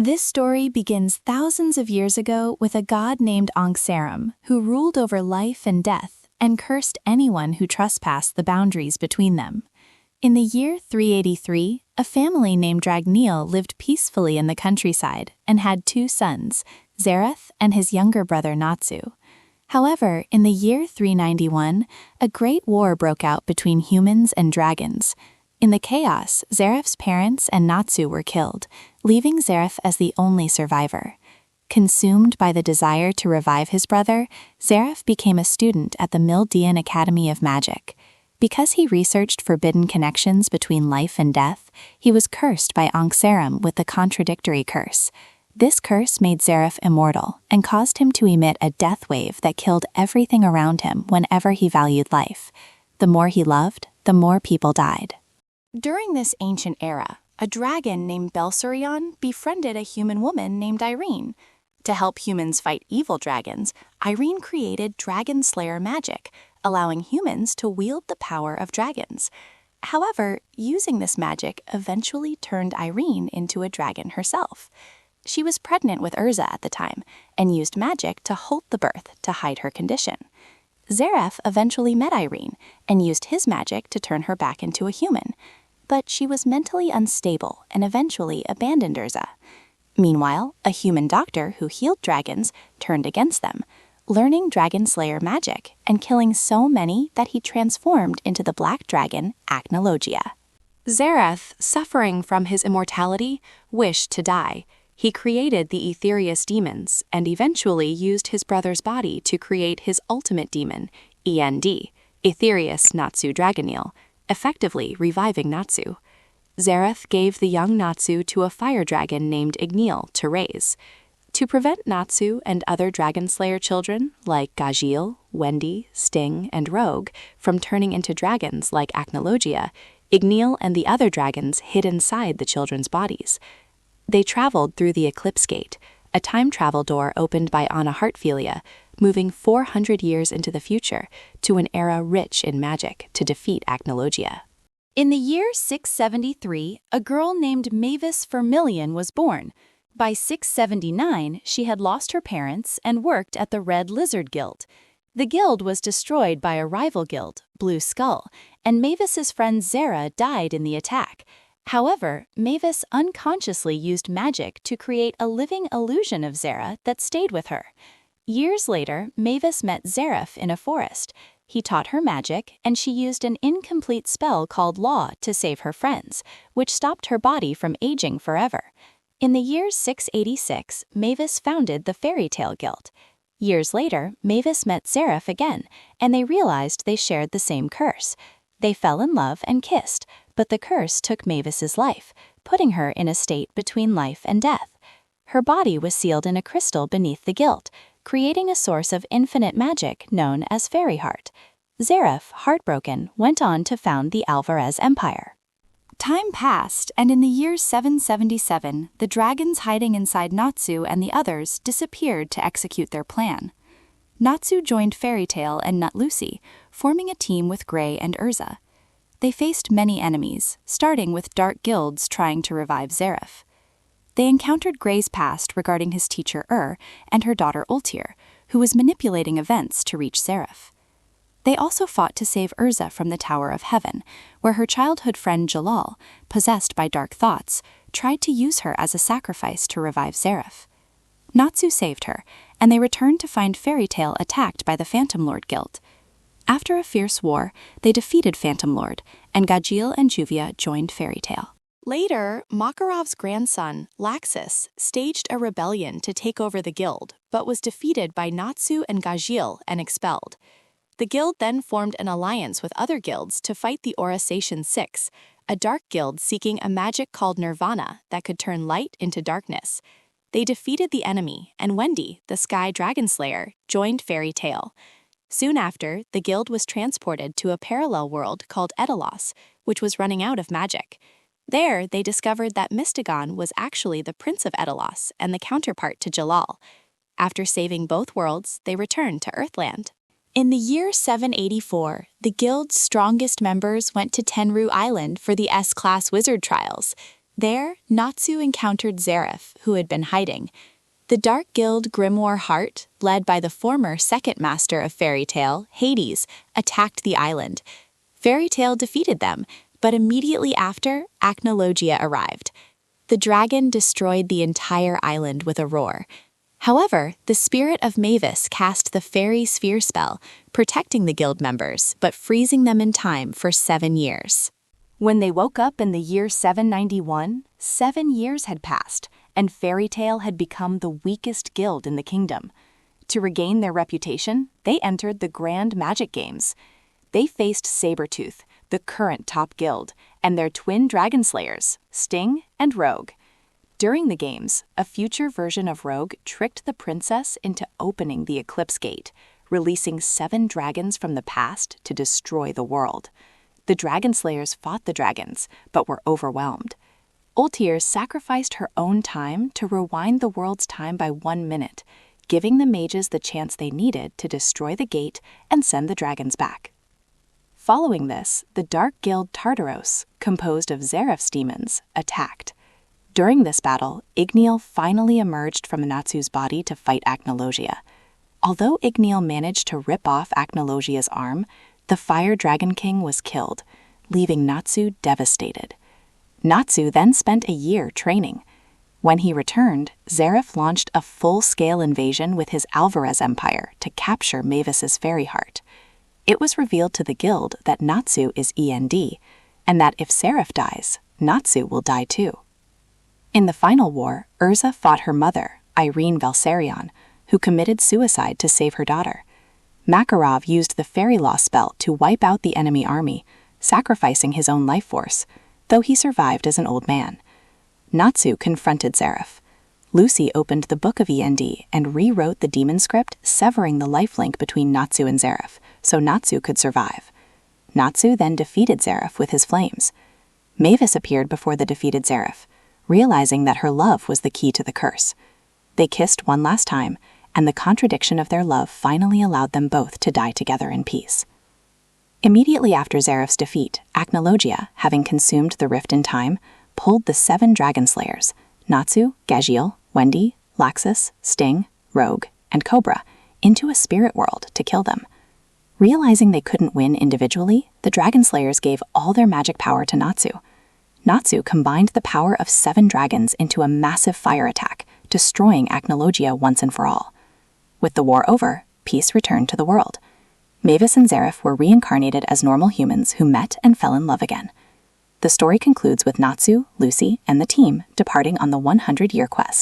This story begins thousands of years ago with a god named Ankhseram, who ruled over life and death and cursed anyone who trespassed the boundaries between them. In the year 383, a family named Dragneel lived peacefully in the countryside and had two sons, Zeref and his younger brother Natsu. However, in the year 391, a great war broke out between humans and dragons. In the chaos, Zeref's parents and Natsu were killed, leaving Zeref as the only survivor. Consumed by the desire to revive his brother, Zeref became a student at the Mildian Academy of Magic. Because he researched forbidden connections between life and death, he was cursed by Ankhseram with the contradictory curse. This curse made Zeref immortal and caused him to emit a death wave that killed everything around him whenever he valued life. The more he loved, the more people died. During this ancient era, a dragon named Belsurion befriended a human woman named Irene. To help humans fight evil dragons, Irene created dragon slayer magic, allowing humans to wield the power of dragons. However, using this magic eventually turned Irene into a dragon herself. She was pregnant with Urza at the time and used magic to halt the birth to hide her condition. Zeref eventually met Irene and used his magic to turn her back into a human. But she was mentally unstable and eventually abandoned Urza. Meanwhile, a human doctor who healed dragons turned against them, learning dragon slayer magic and killing so many that he transformed into the black dragon Acnologia. Zeref, suffering from his immortality, wished to die. He created the Etherius demons and eventually used his brother's body to create his ultimate demon, E.N.D, Etherius Natsu Dragneel, effectively reviving Natsu. Zeref gave the young Natsu to a fire dragon named Dragneel to raise. To prevent Natsu and other dragon slayer children like Gajeel, E.N.D, Sting, and Rogue from turning into dragons like Acnologia, Dragneel and the other dragons hid inside the children's bodies. They traveled through the Eclipse Gate, a time travel door opened by Anna Heartfilia, moving 400 years into the future to an era rich in magic to defeat Acnologia. In the year 673, a girl named Mavis Vermilion was born. By 679, she had lost her parents and worked at the Red Lizard Guild. The guild was destroyed by a rival guild, Blue Skull, and Mavis's friend Zera died in the attack. However, Mavis unconsciously used magic to create a living illusion of Zera that stayed with her. Years later, Mavis met Zeref in a forest. He taught her magic, and she used an incomplete spell called Law to save her friends, which stopped her body from aging forever. In the year 686, Mavis founded the Fairy Tale Guild. Years later, Mavis met Zeref again, and they realized they shared the same curse. They fell in love and kissed, but the curse took Mavis's life, putting her in a state between life and death. Her body was sealed in a crystal beneath the guild, creating a source of infinite magic known as Fairy Heart. Zeref, heartbroken, went on to found the Alvarez Empire. Time passed, and in the year 777, the dragons hiding inside Natsu and the others disappeared to execute their plan. Natsu joined Fairy Tale and Nut Lucy, forming a team with Grey and Urza. They faced many enemies, starting with dark guilds trying to revive Zeref. They encountered Grey's past regarding his teacher and her daughter Ultir, who was manipulating events to reach Zeref. They also fought to save Urza from the Tower of Heaven, where her childhood friend Jalal, possessed by dark thoughts, tried to use her as a sacrifice to revive Zeref. Natsu saved her, and they returned to find Fairy Tale attacked by the Phantom Lord Guild. After a fierce war, they defeated Phantom Lord, and Gajeel and Juvia joined Fairy Tale. Later, Makarov's grandson, Laxus, staged a rebellion to take over the guild, but was defeated by Natsu and Gajeel and expelled. The guild then formed an alliance with other guilds to fight the Orasation Six, a dark guild seeking a magic called Nirvana that could turn light into darkness. They defeated the enemy, and E.N.D, the Sky Dragon Slayer, joined Fairy Tale. Soon after, the guild was transported to a parallel world called Edalos, which was running out of magic. There, they discovered that Mystagon was actually the Prince of Edalos and the counterpart to Jalal. After saving both worlds, they returned to Earthland. In the year 784, the guild's strongest members went to Tenru Island for the S-Class Wizard Trials. There, Natsu encountered Zeref, who had been hiding. The Dark Guild Grimoire Heart, led by the former second master of Fairy Tail, Hades, attacked the island. Fairy Tail defeated them, but immediately after, Acnologia arrived. The dragon destroyed the entire island with a roar. However, the spirit of Mavis cast the Fairy Sphere spell, protecting the guild members, but freezing them in time for 7 years. When they woke up in the year 791, 7 years had passed, and Fairy Tail had become the weakest guild in the kingdom. To regain their reputation, they entered the Grand Magic Games. They faced Sabretooth, the current top guild, and their twin dragon slayers, Sting and Rogue. During the games, a future version of Rogue tricked the princess into opening the Eclipse Gate, releasing 7 dragons from the past to destroy the world. The dragon slayers fought the dragons, but were overwhelmed. Ultir sacrificed her own time to rewind the world's time by 1 minute, giving the mages the chance they needed to destroy the gate and send the dragons back. Following this, the Dark Guild Tartaros, composed of Zeref's demons, attacked. During this battle, E.N.D finally emerged from Natsu's body to fight Acnologia. Although E.N.D managed to rip off Acnologia's arm, the Fire Dragon King was killed, leaving Natsu devastated. Natsu then spent a year training. When he returned, Zeref launched a full-scale invasion with his Alvarez Empire to capture Mavis's fairy heart. It was revealed to the guild that Natsu is E.N.D, and that if Zeref dies, Natsu will die too. In the final war, Urza fought her mother, Irene Valserion, who committed suicide to save her daughter. Makarov used the Fairy Law spell to wipe out the enemy army, sacrificing his own life force, though he survived as an old man. Natsu confronted Zeref. Lucy opened the Book of E.N.D and rewrote the demon script, severing the lifelink between Natsu and Zeref, so Natsu could survive. Natsu then defeated Zeref with his flames. Mavis appeared before the defeated Zeref, realizing that her love was the key to the curse. They kissed one last time, and the contradiction of their love finally allowed them both to die together in peace. Immediately after Zeref's defeat, Acnologia, having consumed the rift in time, pulled the 7 dragon slayers, Natsu, Gagiel, Wendy, Laxus, Sting, Rogue, and Cobra, into a spirit world to kill them. Realizing they couldn't win individually, the dragon slayers gave all their magic power to Natsu. Natsu combined the power of 7 dragons into a massive fire attack, destroying Acnologia once and for all. With the war over, peace returned to the world. Mavis and Zeref were reincarnated as normal humans who met and fell in love again. The story concludes with Natsu, Lucy, and the team departing on the 100-year quest.